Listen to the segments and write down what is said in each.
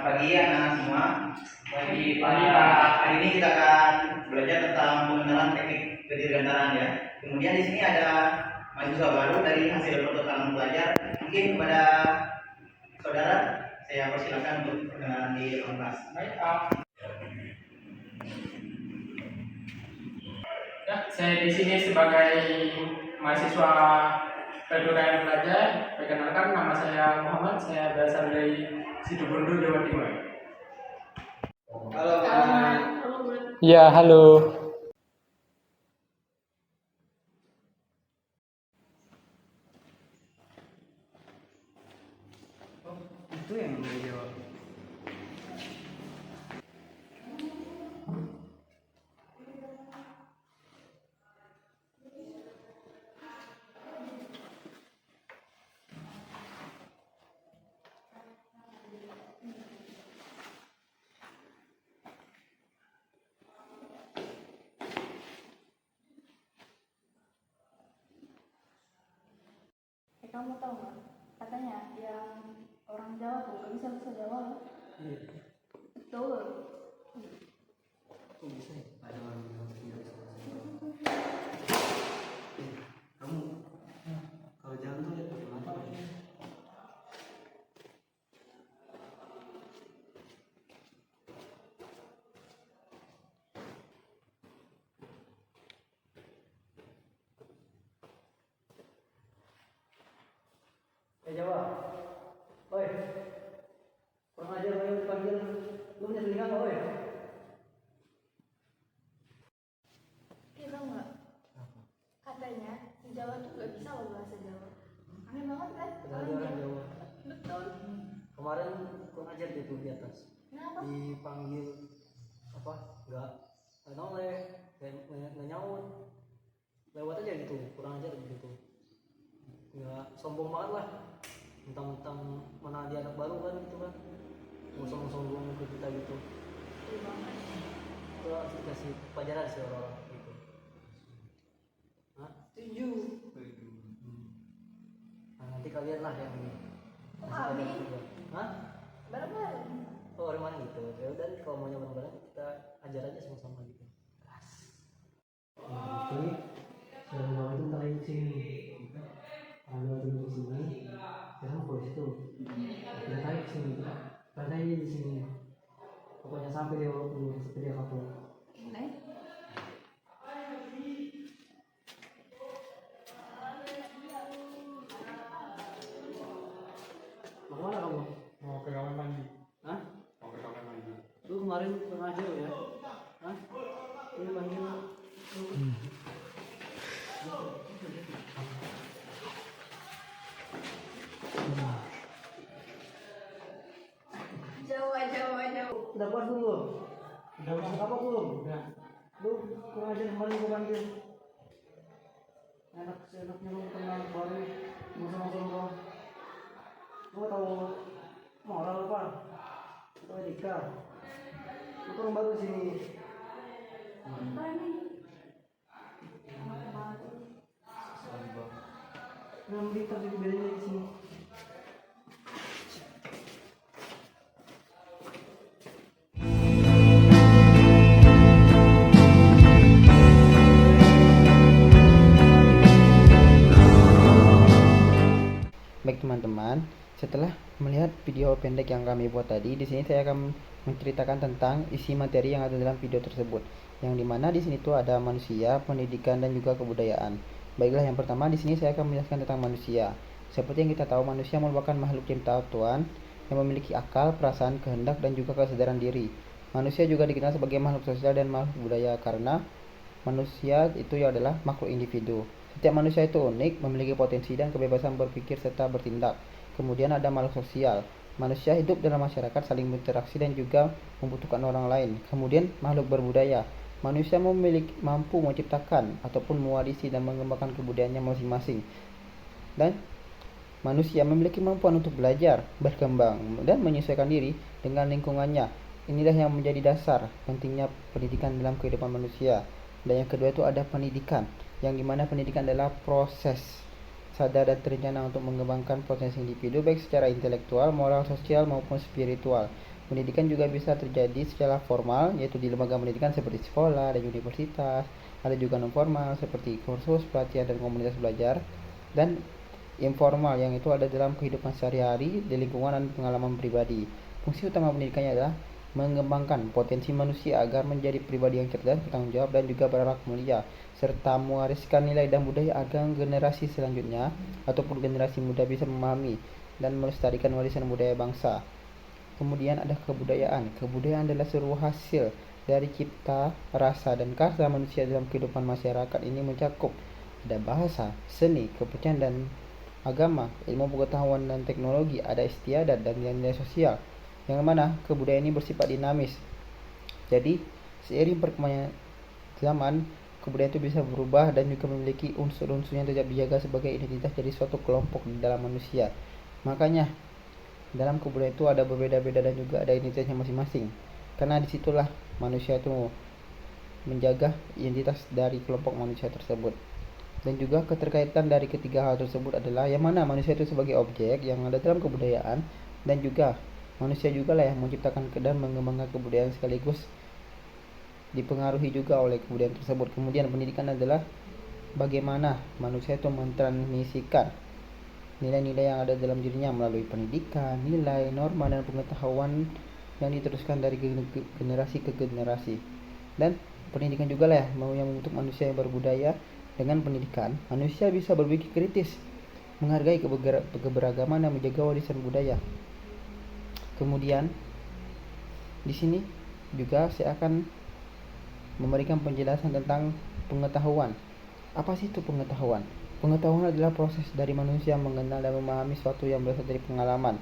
pagi anak semua. Pagi Pak. Hari ini kita akan belajar tentang pengenalan teknik kedirgantaraan ya. Kemudian di sini ada mahasiswa baru dari hasil pertukaran pelajar. Mungkin kepada saudara saya persilakan untuk perkenalan di ruang kelas. Baik Pak. Ya, saya di sini sebagai mahasiswa PKN Pelajar. Perkenalkan, nama saya Muhammad. Saya berasal dari Situbondo, Jawa Timur. Halo Muhammad. Ya, halo. Itu yang boleh jawab. Kamu tahu nggak? Katanya yang orang Jawa tuh nggak bisa bahasa Jawa loh. Iya. Betul. Kok bisa ya? Ada orang yang tidak bisa bahasa Jawa. Kamu kalau jalan tuh lihat pakai mata aja. Jawa. Oi. Kurang ajar ayo dipanggil. Lu punya telinga enggak, oi? Kita nggak? Katanya di Jawa tuh nggak bisa loh bahasa Jawa. Aneh banget kan? Ada orang Jawa. Betul. Kemarin kurang ajar dia tuh di atas. Kenapa? Dipanggil apa? Enggak noleh, nggak nyaut. Lewat aja gitu, kurang ajar gitu. Nggak sombong banget lah. Mentang-mentang mana dia anak baru kan gitu kan. Mau sombong-sombong ke kita gitu. Betul banget. Itu harus dikasih pelajaran sih orang-orang gitu. Hah? Setuju. Nah, nanti kalian lah yang ini. Oh, kami? Hah? Bareng-bareng. Oh, orang mana gitu. Ya udah kalau maunya bareng-bareng kita ajar aja sama-sama gitu. Nah, ini sudah bawa itu ntar lagi sini. Kalau duduk di sini, sekarang ke situ. Kita tarik sini, tarik di sini. Pokoknya sampai dia kapal. Boleh. Mau kemana kamu? Mau ke kamar mandi. Hah? Mau ke kamar mandi. Lu kemarin pernah ajar ya? Hah? Ini panggil Jawa. udah puas belum? Udah masak apa belum? Udah. Lu kurang ajar kemarin gua panggil. Enaknya lu kenal baru ngomong-ngomong doang. Lu tahu moral apa? Tahu etika? Lu orang baru sini. Apa nih? Anak baru. Yang kita juga bedanya di sini. Baik teman-teman, setelah melihat video pendek yang kami buat tadi, di sini saya akan menceritakan tentang isi materi yang ada dalam video tersebut. Yang dimana di sini tuh ada manusia, pendidikan dan juga kebudayaan. Baiklah, yang pertama di sini saya akan menjelaskan tentang manusia. Seperti yang kita tahu, manusia merupakan makhluk ciptaan Tuhan yang memiliki akal, perasaan, kehendak dan juga kesadaran diri. Manusia juga dikenal sebagai makhluk sosial dan makhluk budaya karena manusia itu adalah makhluk individu. Setiap manusia itu unik, memiliki potensi dan kebebasan berpikir serta bertindak. Kemudian ada makhluk sosial. Manusia hidup dalam masyarakat, saling berinteraksi dan juga membutuhkan orang lain. Kemudian makhluk berbudaya. Manusia mampu menciptakan ataupun mewarisi dan mengembangkan kebudayaannya masing-masing. Dan manusia memiliki kemampuan untuk belajar, berkembang, dan menyesuaikan diri dengan lingkungannya. Inilah yang menjadi dasar pentingnya pendidikan dalam kehidupan manusia. Dan yang kedua itu ada pendidikan, yang dimana pendidikan adalah proses sadar dan terencana untuk mengembangkan potensi individu baik secara intelektual, moral, sosial maupun spiritual. Pendidikan juga bisa terjadi secara formal, yaitu di lembaga pendidikan seperti sekolah dan universitas. Ada juga non formal seperti kursus, pelatihan, dan komunitas belajar. Dan informal yang itu ada dalam kehidupan sehari-hari di lingkungan dan pengalaman pribadi. Fungsi utama pendidikannya adalah mengembangkan potensi manusia agar menjadi pribadi yang cerdas, bertanggung jawab, dan juga berakhlak mulia, serta mewariskan nilai dan budaya agar generasi selanjutnya ataupun generasi muda bisa memahami dan melestarikan warisan budaya bangsa. Kemudian ada kebudayaan. Kebudayaan adalah seluruh hasil dari cipta, rasa, dan karsa manusia dalam kehidupan masyarakat. Ini mencakup ada bahasa, seni, kepercayaan, dan agama, ilmu pengetahuan dan teknologi, ada istiadat dan nilai sosial, yang mana kebudayaan ini bersifat dinamis. Jadi seiring perkembangan zaman, kebudayaan itu bisa berubah dan juga memiliki unsur-unsur yang tetap dijaga sebagai identitas dari suatu kelompok di dalam manusia. Makanya dalam kebudayaan itu ada berbeda-beda dan juga ada identitasnya masing-masing, karena disitulah manusia itu menjaga identitas dari kelompok manusia tersebut. Dan juga keterkaitan dari ketiga hal tersebut adalah yang mana manusia itu sebagai objek yang ada dalam kebudayaan, dan juga manusia juga lah yang menciptakan dan mengembangkan kebudayaan sekaligus dipengaruhi juga oleh kebudayaan tersebut. Kemudian pendidikan adalah bagaimana manusia itu mentransmisikan nilai-nilai yang ada dalam dirinya melalui pendidikan, nilai, norma, dan pengetahuan yang diteruskan dari generasi ke generasi. Dan pendidikan juga lah yang membentuk manusia yang berbudaya. Dengan pendidikan, manusia bisa berpikir kritis, menghargai keberagaman, dan menjaga warisan budaya. Kemudian di sini juga saya akan memberikan penjelasan tentang pengetahuan. Apa sih itu pengetahuan? Pengetahuan adalah proses dari manusia mengenal dan memahami sesuatu yang berasal dari pengalaman,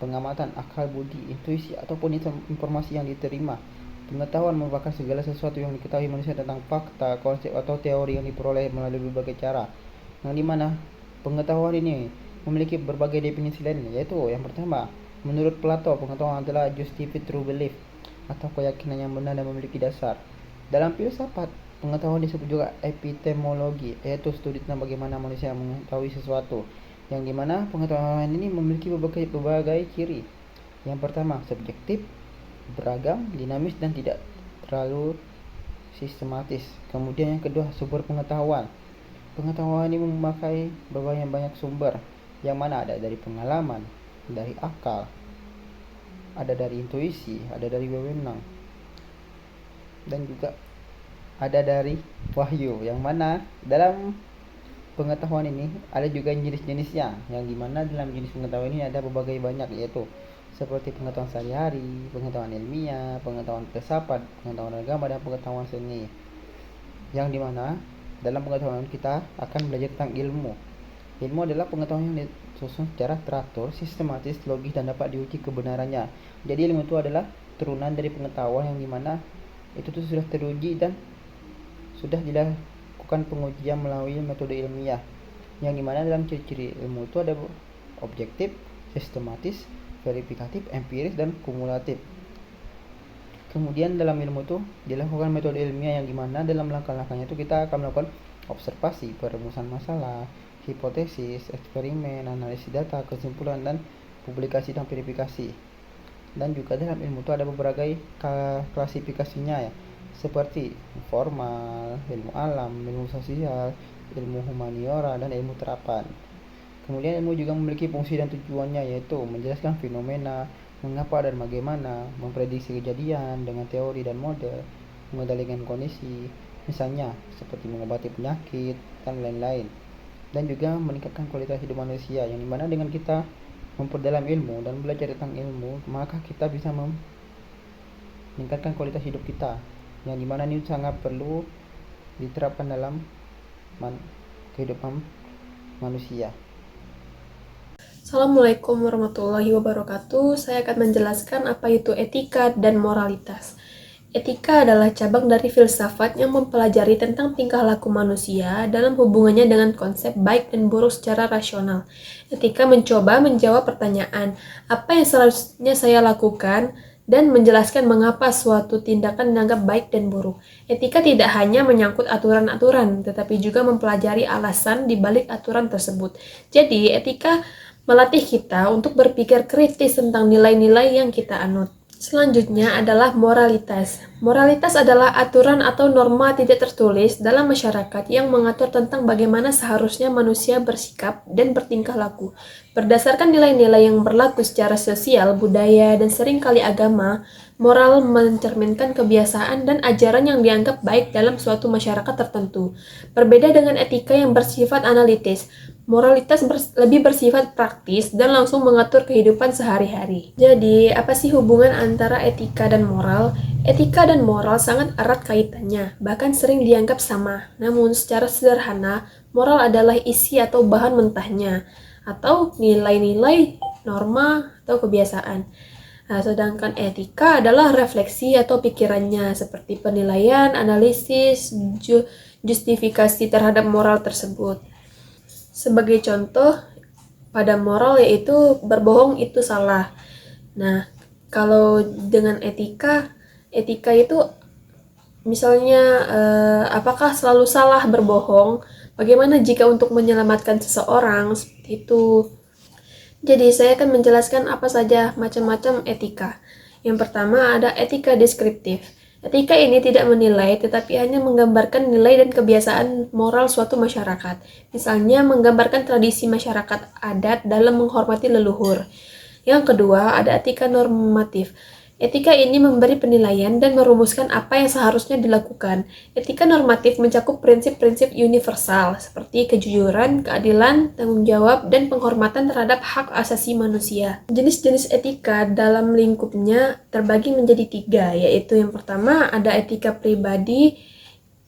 pengamatan, akal budi, intuisi, ataupun informasi yang diterima. Pengetahuan merupakan segala sesuatu yang diketahui manusia tentang fakta, konsep, atau teori yang diperoleh melalui berbagai cara. Yang dimana pengetahuan ini memiliki berbagai definisi lain, yaitu yang pertama, menurut Plato, pengetahuan adalah justified true belief, atau keyakinan yang benar dan memiliki dasar. Dalam filsafat, pengetahuan disebut juga epistemologi, yaitu studi tentang bagaimana manusia mengetahui sesuatu. Yang dimana pengetahuan ini memiliki berbagai ciri. Yang pertama, subjektif, beragam, dinamis, dan tidak terlalu sistematis. Kemudian yang kedua, sumber pengetahuan. Pengetahuan ini memakai banyak sumber, yang mana ada dari pengalaman, dari akal, ada dari intuisi, ada dari wewenang, dan juga ada dari wahyu. Yang mana dalam pengetahuan ini ada juga jenis-jenisnya, yang dimana dalam jenis pengetahuan ini ada berbagai banyak, yaitu seperti pengetahuan sehari-hari, pengetahuan ilmiah, pengetahuan filsafat, pengetahuan agama, dan pengetahuan seni. Yang dimana dalam pengetahuan kita akan belajar tentang ilmu. Ilmu adalah pengetahuan yang disusun secara teratur, sistematis, logis, dan dapat diuji kebenarannya. Jadi ilmu itu adalah turunan dari pengetahuan yang dimana itu tuh sudah teruji dan sudah dilakukan pengujian melalui metode ilmiah. Yang dimana dalam ciri-ciri ilmu itu ada objektif, sistematis, verifikatif, empiris, dan kumulatif. Kemudian dalam ilmu itu dilakukan metode ilmiah, yang dimana dalam langkah-langkahnya itu kita akan melakukan observasi, perumusan masalah, hipotesis, eksperimen, analisis data, kesimpulan, dan publikasi dan verifikasi. Dan juga dalam ilmu itu ada beberapa klasifikasinya, ya, seperti formal, ilmu alam, ilmu sosial, ilmu humaniora, dan ilmu terapan. Kemudian ilmu juga memiliki fungsi dan tujuannya, yaitu menjelaskan fenomena, mengapa dan bagaimana, memprediksi kejadian dengan teori dan model, mengendalikan kondisi, misalnya seperti mengobati penyakit dan lain-lain. Dan juga meningkatkan kualitas hidup manusia, yang dimana dengan kita memperdalam ilmu dan belajar tentang ilmu, maka kita bisa meningkatkan kualitas hidup kita, yang dimana ini sangat perlu diterapkan dalam kehidupan manusia. Assalamualaikum warahmatullahi wabarakatuh. Saya akan menjelaskan apa itu etika dan moralitas. Etika adalah cabang dari filsafat yang mempelajari tentang tingkah laku manusia dalam hubungannya dengan konsep baik dan buruk secara rasional. Etika mencoba menjawab pertanyaan, apa yang seharusnya saya lakukan, dan menjelaskan mengapa suatu tindakan dianggap baik dan buruk. Etika tidak hanya menyangkut aturan-aturan, tetapi juga mempelajari alasan di balik aturan tersebut. Jadi, etika melatih kita untuk berpikir kritis tentang nilai-nilai yang kita anut. Selanjutnya adalah moralitas. Moralitas adalah aturan atau norma tidak tertulis dalam masyarakat yang mengatur tentang bagaimana seharusnya manusia bersikap dan bertingkah laku. Berdasarkan nilai-nilai yang berlaku secara sosial, budaya, dan seringkali agama, moral mencerminkan kebiasaan dan ajaran yang dianggap baik dalam suatu masyarakat tertentu. Berbeda dengan etika yang bersifat analitis, moralitas lebih bersifat praktis dan langsung mengatur kehidupan sehari-hari. Jadi, apa sih hubungan antara etika dan moral? Etika dan moral sangat erat kaitannya, bahkan sering dianggap sama. Namun, secara sederhana, moral adalah isi atau bahan mentahnya, atau nilai-nilai, norma, atau kebiasaan. Nah, sedangkan etika adalah refleksi atau pikirannya, seperti penilaian, analisis, justifikasi terhadap moral tersebut. Sebagai contoh, pada moral yaitu berbohong itu salah. Nah, kalau dengan etika itu misalnya apakah selalu salah berbohong? Bagaimana jika untuk menyelamatkan seseorang? Seperti itu. Jadi, saya akan menjelaskan apa saja macam-macam etika. Yang pertama ada etika deskriptif. Etika ini tidak menilai, tetapi hanya menggambarkan nilai dan kebiasaan moral suatu masyarakat. Misalnya, menggambarkan tradisi masyarakat adat dalam menghormati leluhur. Yang kedua, ada etika normatif. Etika ini memberi penilaian dan merumuskan apa yang seharusnya dilakukan. Etika normatif mencakup prinsip-prinsip universal, seperti kejujuran, keadilan, tanggung jawab, dan penghormatan terhadap hak asasi manusia. Jenis-jenis etika dalam lingkupnya terbagi menjadi 3, yaitu yang pertama ada etika pribadi,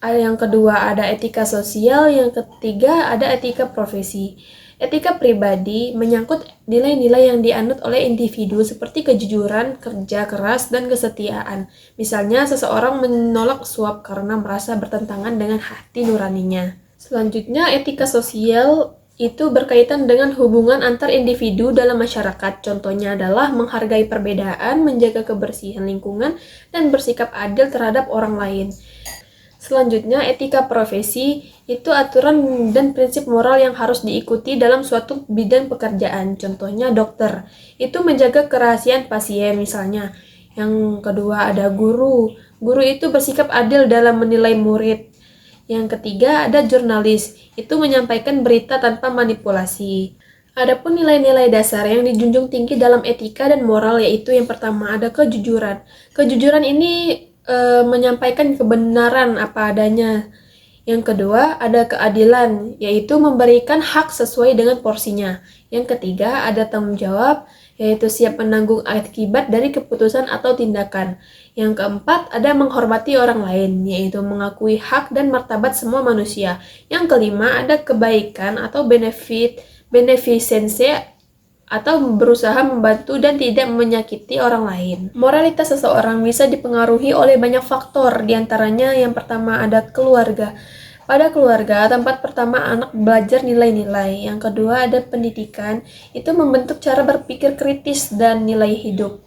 yang kedua ada etika sosial, yang ketiga ada etika profesi. Etika pribadi menyangkut nilai-nilai yang dianut oleh individu seperti kejujuran, kerja keras, dan kesetiaan. Misalnya, seseorang menolak suap karena merasa bertentangan dengan hati nuraninya. Selanjutnya, etika sosial itu berkaitan dengan hubungan antar individu dalam masyarakat. Contohnya adalah menghargai perbedaan, menjaga kebersihan lingkungan, dan bersikap adil terhadap orang lain. Selanjutnya, etika profesi itu aturan dan prinsip moral yang harus diikuti dalam suatu bidang pekerjaan. Contohnya dokter, itu menjaga kerahasiaan pasien misalnya. Yang kedua ada guru. Guru itu bersikap adil dalam menilai murid. Yang ketiga ada jurnalis, itu menyampaikan berita tanpa manipulasi. Adapun nilai-nilai dasar yang dijunjung tinggi dalam etika dan moral yaitu yang pertama ada kejujuran. Kejujuran ini menyampaikan kebenaran apa adanya. Yang kedua, ada keadilan, yaitu memberikan hak sesuai dengan porsinya. Yang ketiga, ada tanggung jawab, yaitu siap menanggung akibat dari keputusan atau tindakan. Yang keempat, ada menghormati orang lain, yaitu mengakui hak dan martabat semua manusia. Yang kelima, ada kebaikan atau beneficensi, atau berusaha membantu dan tidak menyakiti orang lain. Moralitas seseorang bisa dipengaruhi oleh banyak faktor, diantaranya yang pertama ada keluarga. Pada keluarga, tempat pertama anak belajar nilai-nilai. Yang kedua ada pendidikan, itu membentuk cara berpikir kritis dan nilai hidup.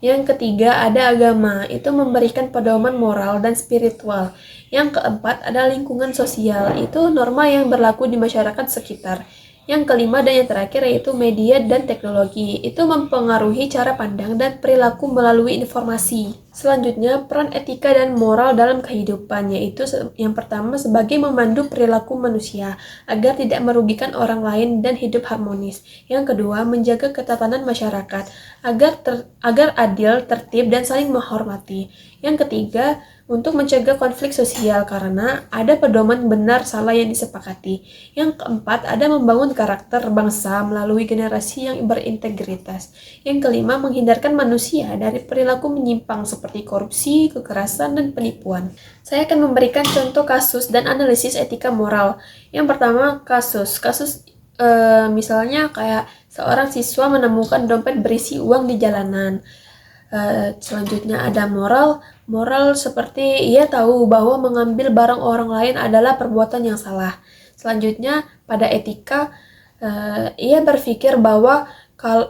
Yang ketiga ada agama, itu memberikan pedoman moral dan spiritual. Yang keempat ada lingkungan sosial, itu norma yang berlaku di masyarakat sekitar. Yang kelima dan yang terakhir yaitu media dan teknologi, itu mempengaruhi cara pandang dan perilaku melalui informasi. Selanjutnya, peran etika dan moral dalam kehidupan, yaitu yang pertama sebagai memandu perilaku manusia agar tidak merugikan orang lain dan hidup harmonis. Yang kedua, menjaga ketatanan masyarakat agar adil, tertib, dan saling menghormati. Yang ketiga, untuk mencegah konflik sosial karena ada pedoman benar salah yang disepakati. Yang keempat, ada membangun karakter bangsa melalui generasi yang berintegritas. Yang kelima, menghindarkan manusia dari perilaku menyimpang seperti korupsi, kekerasan, dan penipuan. Saya akan memberikan contoh kasus dan analisis etika moral. Yang pertama, kasus misalnya kayak seorang siswa menemukan dompet berisi uang di jalanan. Selanjutnya ada moral seperti ia tahu bahwa mengambil barang orang lain adalah perbuatan yang salah. Selanjutnya pada etika, ia berpikir bahwa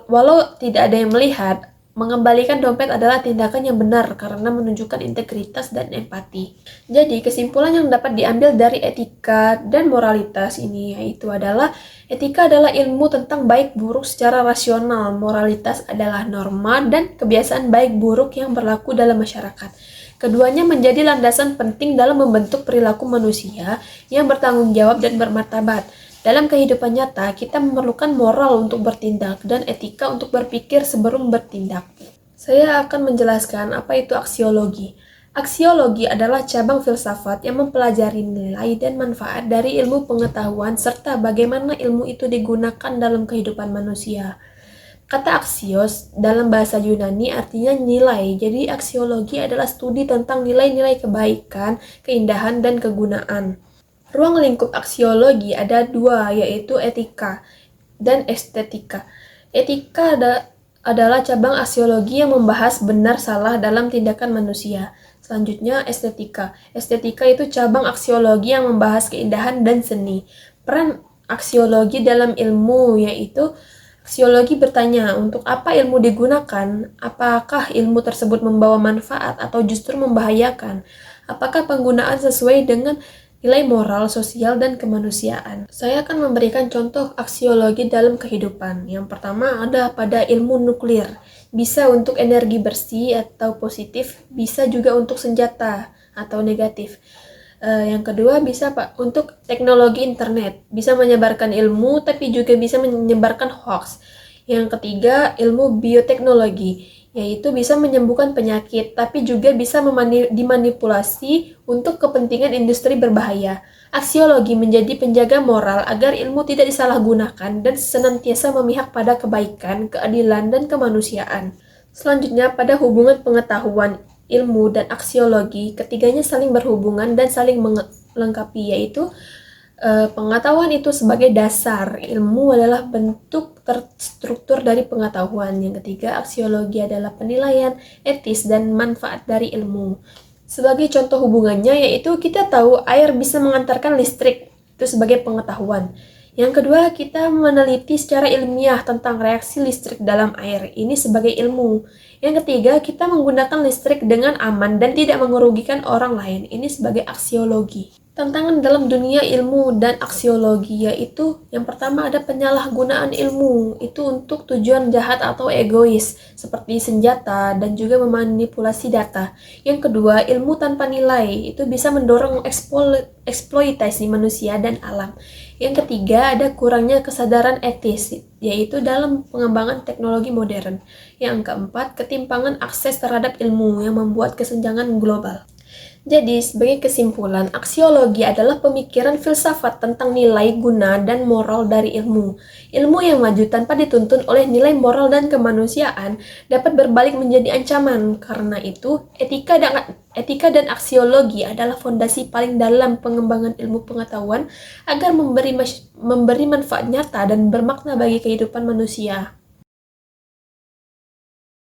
walau tidak ada yang melihat, Mengembalikan dompet adalah tindakan yang benar karena menunjukkan integritas dan empati. Jadi, kesimpulan yang dapat diambil dari etika dan moralitas ini yaitu adalah etika adalah ilmu tentang baik buruk secara rasional, moralitas adalah norma dan kebiasaan baik buruk yang berlaku dalam masyarakat. Keduanya menjadi landasan penting dalam membentuk perilaku manusia yang bertanggung jawab dan bermartabat. Dalam kehidupan nyata, kita memerlukan moral untuk bertindak dan etika untuk berpikir sebelum bertindak. Saya akan menjelaskan apa itu aksiologi. Aksiologi adalah cabang filsafat yang mempelajari nilai dan manfaat dari ilmu pengetahuan serta bagaimana ilmu itu digunakan dalam kehidupan manusia. Kata aksios dalam bahasa Yunani artinya nilai, jadi aksiologi adalah studi tentang nilai-nilai kebaikan, keindahan, dan kegunaan. Ruang lingkup aksiologi ada dua, yaitu etika dan estetika. Etika adalah cabang aksiologi yang membahas benar salah dalam tindakan manusia. Selanjutnya, estetika. Estetika itu cabang aksiologi yang membahas keindahan dan seni. Peran aksiologi dalam ilmu yaitu aksiologi bertanya, untuk apa ilmu digunakan? Apakah ilmu tersebut membawa manfaat atau justru membahayakan? Apakah penggunaan sesuai dengan nilai moral, sosial, dan kemanusiaan? Saya akan memberikan contoh aksiologi dalam kehidupan. Yang pertama ada pada ilmu nuklir. Bisa untuk energi bersih atau positif, bisa juga untuk senjata atau negatif. Yang kedua bisa untuk teknologi internet. Bisa menyebarkan ilmu, tapi juga bisa menyebarkan hoax. Yang ketiga, ilmu bioteknologi, yaitu bisa menyembuhkan penyakit, tapi juga bisa dimanipulasi untuk kepentingan industri berbahaya. Aksiologi menjadi penjaga moral agar ilmu tidak disalahgunakan dan senantiasa memihak pada kebaikan, keadilan, dan kemanusiaan. Selanjutnya, pada hubungan pengetahuan, ilmu, dan aksiologi, ketiganya saling berhubungan dan saling melengkapi, yaitu pengetahuan itu sebagai dasar, ilmu adalah bentuk terstruktur dari pengetahuan. Yang ketiga, aksiologi adalah penilaian etis dan manfaat dari ilmu. Sebagai contoh hubungannya yaitu kita tahu air bisa mengantarkan listrik, itu sebagai pengetahuan. Yang kedua, kita meneliti secara ilmiah tentang reaksi listrik dalam air, ini sebagai ilmu. Yang ketiga, kita menggunakan listrik dengan aman dan tidak merugikan orang lain, ini sebagai aksiologi. Tantangan dalam dunia ilmu dan aksiologi yaitu yang pertama ada penyalahgunaan ilmu, itu untuk tujuan jahat atau egois seperti senjata dan juga memanipulasi data. Yang kedua, ilmu tanpa nilai, itu bisa mendorong eksploitasi manusia dan alam. Yang ketiga, ada kurangnya kesadaran etis, yaitu dalam pengembangan teknologi modern. Yang keempat, ketimpangan akses terhadap ilmu yang membuat kesenjangan global. Jadi, sebagai kesimpulan, aksiologi adalah pemikiran filsafat tentang nilai, guna, dan moral dari ilmu. Ilmu yang maju tanpa dituntun oleh nilai moral dan kemanusiaan dapat berbalik menjadi ancaman. Karena itu, etika dan aksiologi adalah fondasi paling dalam pengembangan ilmu pengetahuan agar memberi manfaat nyata dan bermakna bagi kehidupan manusia.